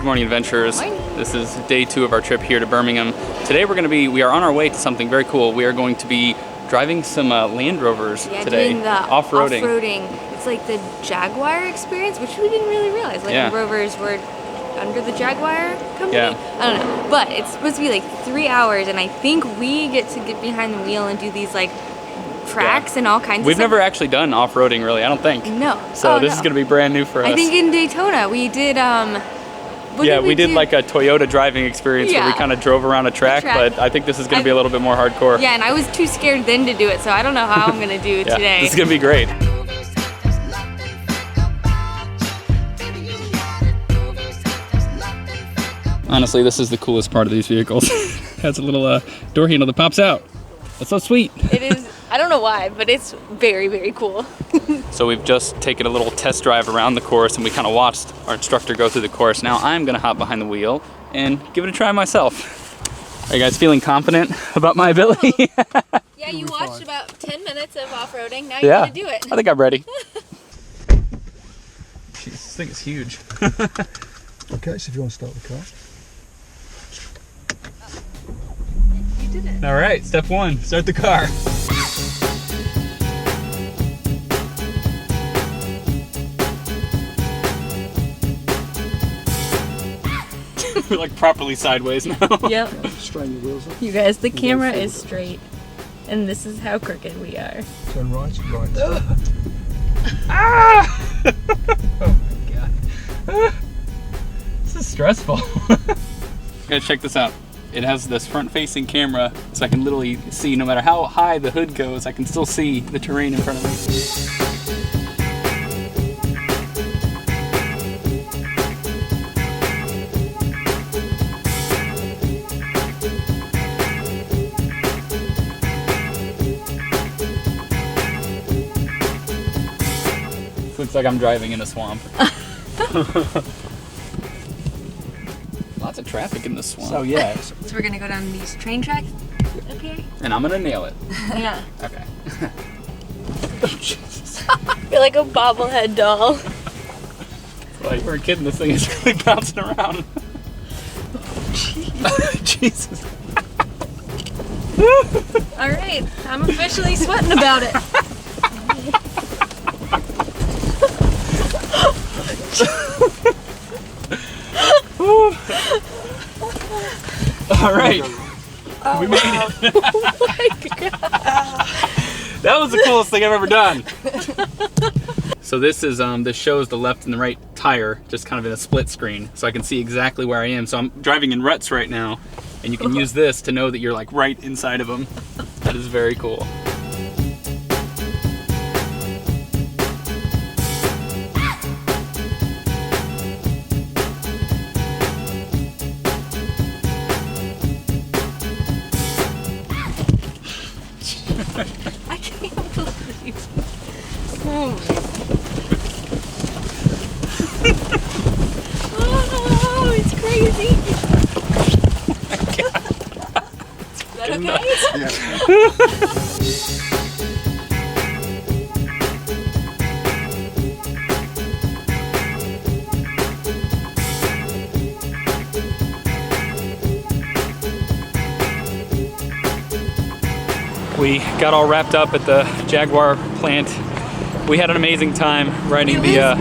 Good morning, adventurers. This is day 2 of our trip here to Birmingham. Today we are on our way to something very cool. We are going to be driving some Land Rovers today. Doing the off-roading. It's like the Jaguar experience, which we didn't really realize. Like the Rovers were under the Jaguar company. Yeah. I don't know, but it's supposed to be like 3 hours, and I think we get to get behind the wheel and do these like tracks and all kinds of stuff. We've never actually done off-roading, really, I don't think. No. So this is going to be brand new for us. I think in Daytona we did we did like a Toyota driving experience where we kind of drove around a track, but I think this is going to be a little bit more hardcore. Yeah, and I was too scared then to do it, so I don't know how I'm going to do it today. This is going to be great. Honestly, this is the coolest part of these vehicles. It has a little door handle that pops out. It's so sweet. It is. I don't know why, but it's very, very cool. So we've just taken a little test drive around the course, and we kind of watched our instructor go through the course. Now I'm going to hop behind the wheel and give it a try myself. Are you guys feeling confident about my ability? Yeah, you watched about 10 minutes of off-roading. Now you're going to do it. I think I'm ready. Jeez, this thing is huge. Okay, so if you want to start the car. You did it. All right, step 1, start the car. We're like properly sideways now. Yep. Strain your wheels up. You guys, the camera is straight, and this is how crooked we are. Turn right, right. Ah! Oh my god. This is stressful. Guys, check this out. It has this front-facing camera, so I can literally see, no matter how high the hood goes, I can still see the terrain in front of me. Looks like I'm driving in a swamp. Lots of traffic in the swamp. So yeah. So we're gonna go down these train tracks up here? And I'm gonna nail it. Yeah. Okay. Jesus. You're like a bobblehead doll. Like, we're kidding, this thing is really bouncing around. Jesus. Alright, I'm officially sweating about it. All right, we made it. Oh my god. That was the coolest thing I've ever done. So this shows the left and the right tire, just kind of in a split screen, so I can see exactly where I am. So I'm driving in ruts right now, and you can use this to know that you're like right inside of them. That is very cool. I can't believe. Oh, oh, it's crazy. Oh my God. Is that okay? Yeah. We got all wrapped up at the Jaguar plant. We had an amazing time riding the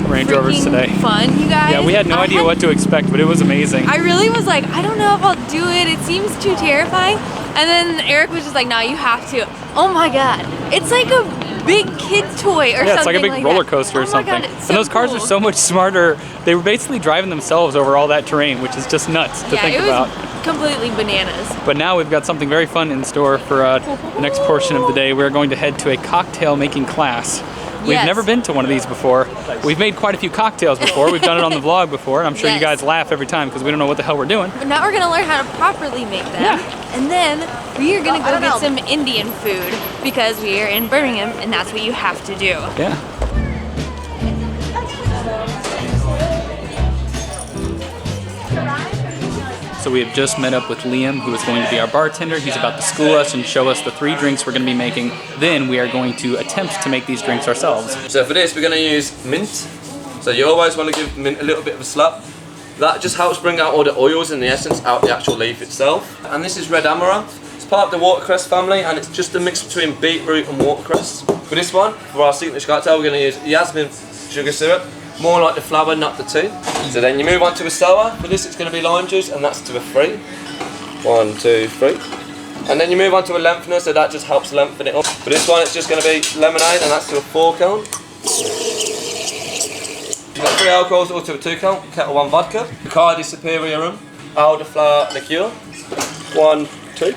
Range Rovers today. Fun, you guys. Yeah, we had no idea what to expect, but it was amazing. I really was like, I don't know if I'll do it. It seems too terrifying. And then Eric was just like, no, you have to. Oh my god, it's like a big kid toy or something. Yeah, it's like a big roller coaster or something. God, it's so and those cars cool. are so much smarter. They were basically driving themselves over all that terrain, which is just nuts to think about. Completely bananas. But now we've got something very fun in store for the next portion of the day. We're going to head to a cocktail making class. We've never been to one of these before. We've made quite a few cocktails before. We've done it on the vlog before, and I'm sure you guys laugh every time because we don't know what the hell we're doing. But now we're gonna learn how to properly make them. And then we are gonna go get some Indian food because we are in Birmingham and that's what you have to do. Yeah. So we have just met up with Liam, who is going to be our bartender. He's about to school us and show us the 3 drinks we're going to be making. Then we are going to attempt to make these drinks ourselves. So for this, we're going to use mint. So you always want to give mint a little bit of a slap. That just helps bring out all the oils and the essence out the actual leaf itself. And this is red amaranth. It's part of the watercress family, and it's just a mix between beetroot and watercress. For this one, for our signature cocktail, we're going to use jasmine sugar syrup, more like the flower, not the tea. So then you move on to a sour. For this, it's going to be lime juice, and that's to a 3. 1, 2, 3. And then you move on to a lengthener, so that just helps lengthen it up. For this one, it's just going to be lemonade, and that's to a 4 count. You've got 3 alcohols, all to a 2 count. Kettle 1 vodka. Bacardi Superior Rum. Elderflower liqueur. 1, 2.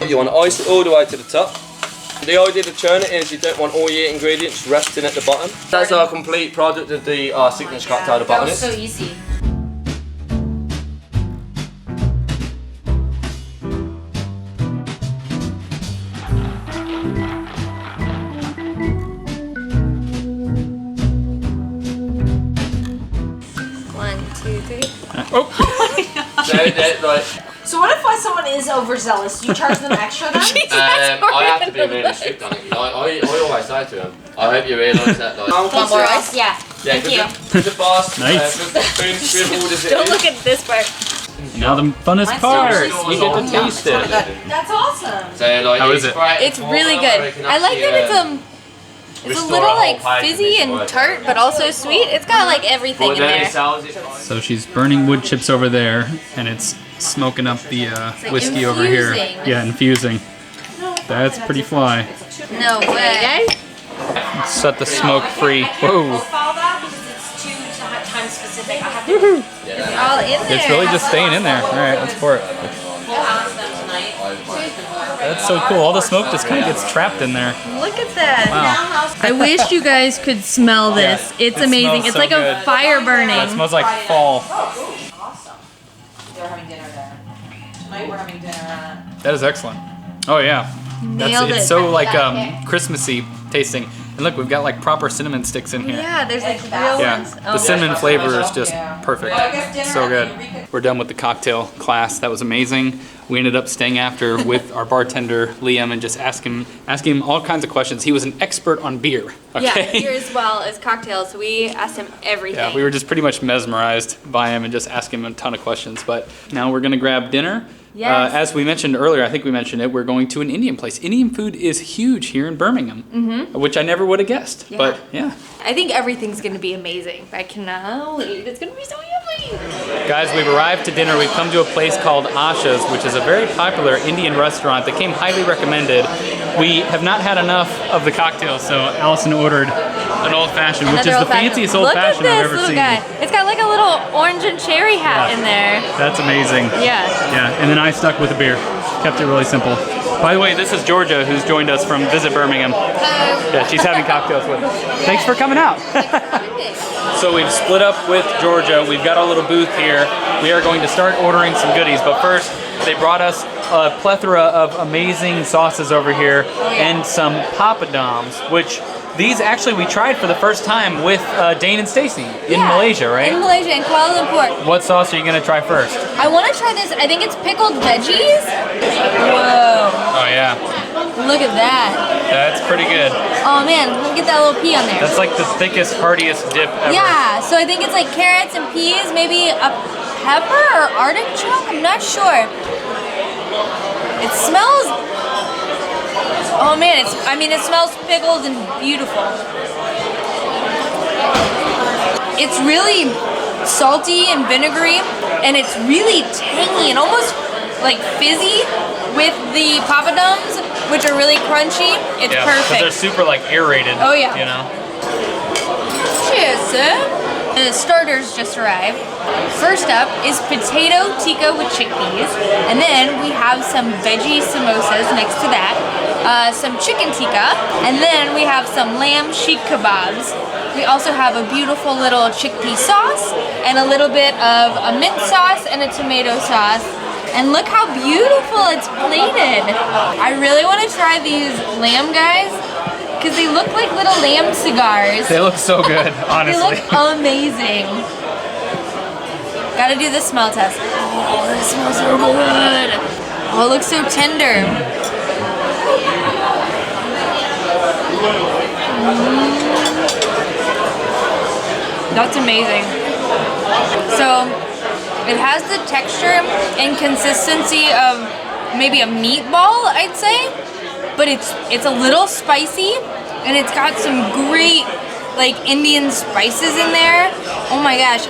You want to ice it all the way to the top. The idea to churn it is you don't want all your ingredients resting at the bottom. That's our complete product of the signature cocktail, the That was botanist. so easy. So what if someone is overzealous? Do you charge them extra then? I have to be really strict on it. I always say to them, I hope you realise that. Like, Want more ice? Yeah. yeah, Thank you. because the boss, Nice. Don't look at this part. Now the funnest part, still you get to long. taste it. That's awesome. So, like, How is it? It's really good. I like that it's a little like fizzy and tart, but also sweet. It's got like everything in there. So she's burning wood chips over there, and it's smoking up the whiskey over here. infusing. Yeah, infusing. That's pretty fly. No way. Set the smoke free. Whoa. Follow that because it's too time specific. I have to It's all in there. It's really just staying in there. All right, let's pour it. ask them tonight. That's so cool. All the smoke just kind of gets trapped in there. Look at that. Wow. I wish you guys could smell this. It's it amazing. smells It's so like good. a fire burning. That smells like fall. Awesome. They're having dinner there. Tonight we're having dinner at. That is excellent. Oh yeah. Nailed It's it. so like Christmassy tasting. And look, we've got like proper cinnamon sticks in here. Yeah, there's like real Yeah, ones. the cinnamon flavor is just perfect. guess dinner So at good. Eureka. We're done with the cocktail class. That was amazing. We ended up staying after with our bartender Liam and just asking him all kinds of questions. He was an expert on beer. Yeah, Okay. beer as well as cocktails. So we asked him everything. Yeah, we were just pretty much mesmerized by him and just asking him a ton of questions. But now we're gonna grab dinner. Yes. As we mentioned earlier, I think we mentioned it, we're going to an Indian place. Indian food is huge here in Birmingham, which I never would have guessed. Yeah. But yeah. I think everything's gonna be amazing. I cannot wait. It's gonna be so yummy. Guys, we've arrived to dinner. We've come to a place called Asha's, which is a very popular Indian restaurant that came highly recommended. We have not had enough of the cocktails, so Allison ordered an old-fashioned, which is the fanciest old-fashioned I've ever Look seen. at this little guy. It's got like a little orange and cherry hat in there. That's amazing. Yeah. Yeah, and then I stuck with the beer. Kept it really simple. By the way, this is Georgia, who's joined us from Visit Birmingham. Yeah, she's having cocktails with us. Thanks for coming out. So we've split up with Georgia. We've got our little booth here. We are going to start ordering some goodies, but first they brought us a plethora of amazing sauces over here and some papadums, which these actually we tried for the first time with Dane and Stacy in Malaysia, right? In Malaysia, in Kuala Lumpur. What sauce are you gonna try first? I want to try this. I think it's pickled veggies. Whoa. Oh yeah, Look at that. that's pretty good. Oh man, look at that little pea on there. That's like the thickest, heartiest dip ever. Yeah, so I think it's like carrots and peas, maybe a pepper or artichoke. I'm not sure. It smells. Oh man, it smells pickled and beautiful. It's really salty and vinegary, and it's really tangy and almost like fizzy with the papadums, which are really crunchy. It's Yeah, because they're perfect. super like aerated. Oh, yeah. You know. Cheers, sir. The starters just arrived. First up is potato tikka with chickpeas, and then we have some veggie samosas next to that, some chicken tikka, and then we have some lamb sheikh kebabs. We also have a beautiful little chickpea sauce, and a little bit of a mint sauce and a tomato sauce. And look how beautiful it's plated. I really want to try these lamb guys, because they look like little lamb cigars. They look so good, They honestly. look amazing. Gotta do the smell test. Oh, this smells so good. Oh, it looks so tender. That's amazing. So it has the texture and consistency of maybe a meatball, I'd say, but it's a little spicy, and it's got some great like Indian spices in there. Oh my gosh,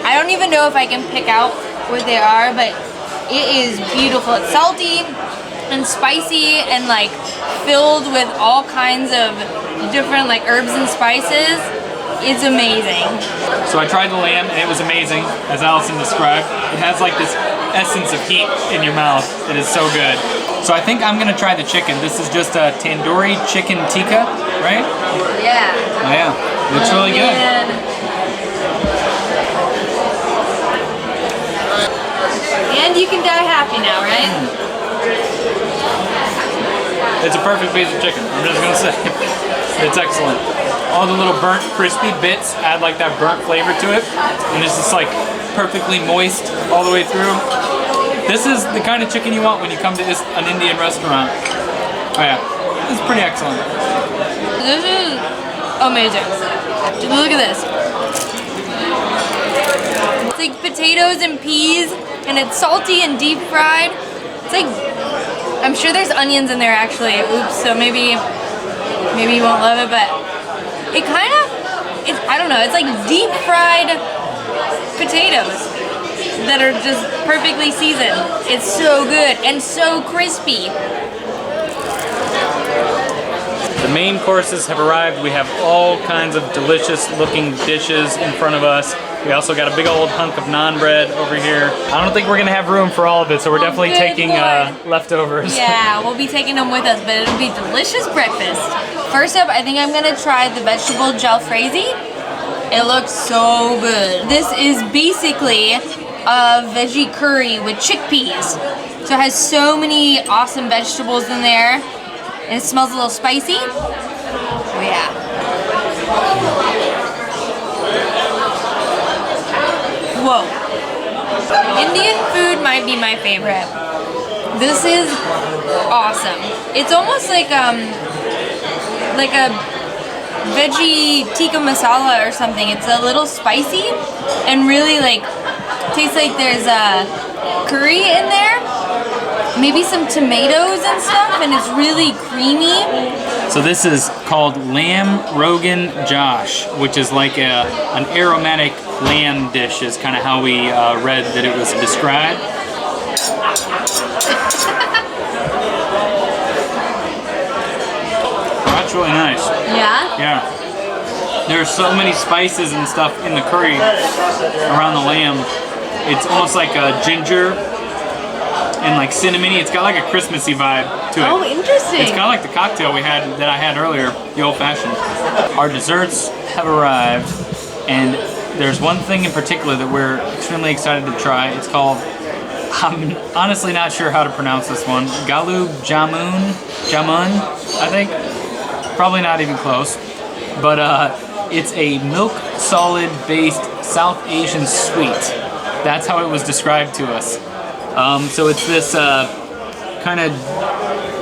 I don't even know if I can pick out what they are, but it is beautiful. It's salty and spicy and like filled with all kinds of different like herbs and spices. It's amazing. So I tried the lamb and it was amazing, as Allison described. It has like this essence of heat in your mouth. It is so good. So I think I'm gonna try the chicken. This is just a tandoori chicken tikka, right? Yeah. Oh yeah, looks really good. And you can die happy now, right? It's a perfect piece of chicken, I'm just gonna say. It's excellent. All the little burnt, crispy bits add like that burnt flavor to it. And it's just like perfectly moist all the way through. This is the kind of chicken you want when you come to an Indian restaurant. Oh yeah, it's pretty excellent. This is amazing. Look at this. It's like potatoes and peas, and it's salty and deep fried. It's like, I'm sure there's onions in there actually. Oops, so maybe you won't love it, but it kind of, I don't know, it's like deep fried potatoes that are just perfectly seasoned. It's so good and so crispy. The main courses have arrived. We have all kinds of delicious looking dishes in front of us. We also got a big old hunk of naan bread over here. I don't think we're gonna have room for all of it, so we're definitely taking leftovers. Yeah, we'll be taking them with us, but it'll be delicious breakfast. First up, I think I'm gonna try the vegetable jalfrezi. It looks so good. This is basically a veggie curry with chickpeas. So it has so many awesome vegetables in there, and it smells a little spicy. Oh yeah. Whoa. Indian food might be my favorite. This is awesome. It's almost like a veggie tikka masala or something. It's a little spicy and really like tastes like there's a curry in there, maybe some tomatoes and stuff, and it's really creamy. So this is called lamb rogan josh, which is like an aromatic lamb dish is kind of how we read that it was described. That's really nice. Yeah? Yeah. There's so many spices and stuff in the curry around the lamb. It's almost like ginger and like cinnamony. It's got like a Christmassy vibe to it. Oh, interesting. It's kind of like the cocktail that I had earlier, the old fashioned. Our desserts have arrived, and there's one thing in particular that we're extremely excited to try. It's called, I'm honestly not sure how to pronounce this one. Gulab Jamun, I think. Probably not even close. But it's a milk solid based South Asian sweet. That's how it was described to us. So it's this kind of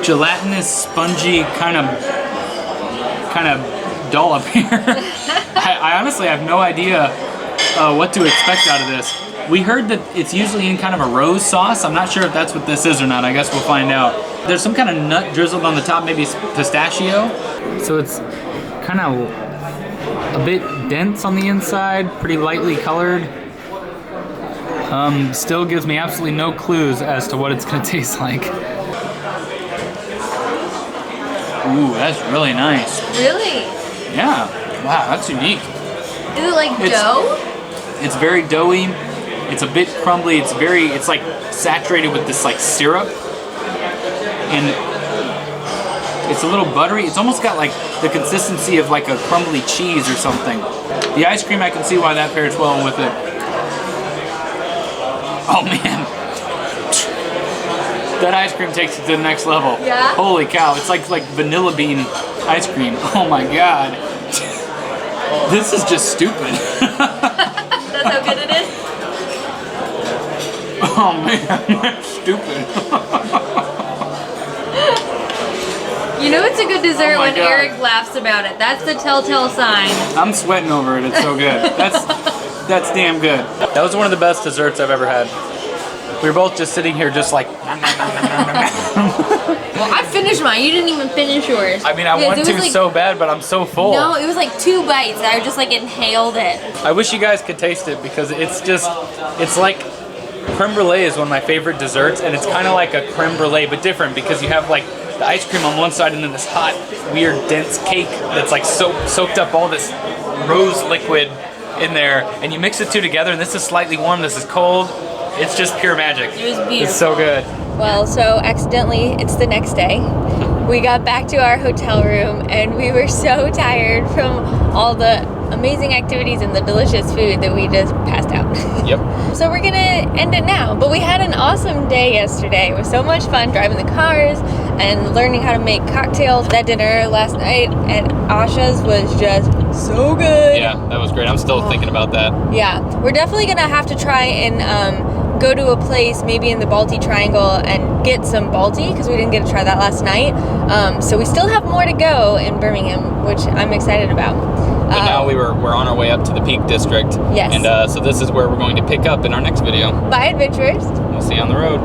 gelatinous, spongy kind of dollop here. I honestly have no idea what to expect out of this. We heard that it's usually in kind of a rose sauce. I'm not sure if that's what this is or not. I guess we'll find out. There's some kind of nut drizzled on the top, maybe pistachio. So it's kind of a bit dense on the inside, pretty lightly colored. Still gives me absolutely no clues as to what it's gonna taste like. Ooh, that's really nice. Really? Yeah, wow, that's unique. Is it like dough? It's very doughy. It's a bit crumbly. It's like saturated with this like syrup. And it's a little buttery. It's almost got like the consistency of like a crumbly cheese or something. The ice cream, I can see why that pairs well with it. Oh man. That ice cream takes it to the next level. Yeah? Holy cow, it's like vanilla bean ice cream. Oh my god. This is just stupid. That's how good it is? Oh man, that's stupid. You know it's a good dessert when God. Eric laughs about it. That's the telltale sign. I'm sweating over it, it's so good. That's damn good. That was one of the best desserts I've ever had. We were both just sitting here just like... Well, I finished mine. You didn't even finish yours. I mean, I want to so bad, but I'm so full. No, it was like 2 bites. I just like inhaled it. I wish you guys could taste it because it's just, it's like, creme brulee is one of my favorite desserts, and it's kind of like a creme brulee, but different because you have like the ice cream on one side and then this hot, weird, dense cake that's like soaked up all this rose liquid in there, and you mix the two together, and this is slightly warm, this is cold. It's just pure magic. It was beautiful. It's so good. Well, so accidentally, it's the next day. We got back to our hotel room and we were so tired from all the amazing activities and the delicious food that we just passed out. Yep. So we're gonna end it now. But we had an awesome day yesterday. It was so much fun driving the cars and learning how to make cocktails. That dinner last night at Asha's was just so good. Yeah, that was great. I'm still thinking about that. Yeah, we're definitely gonna have to try and go to a place maybe in the Balti Triangle and get some Balti because we didn't get to try that last night. So we still have more to go in Birmingham, which I'm excited about. But now we're on our way up to the Peak District. Yes. And so this is where we're going to pick up in our next video. Bye, adventurers. We'll see you on the road.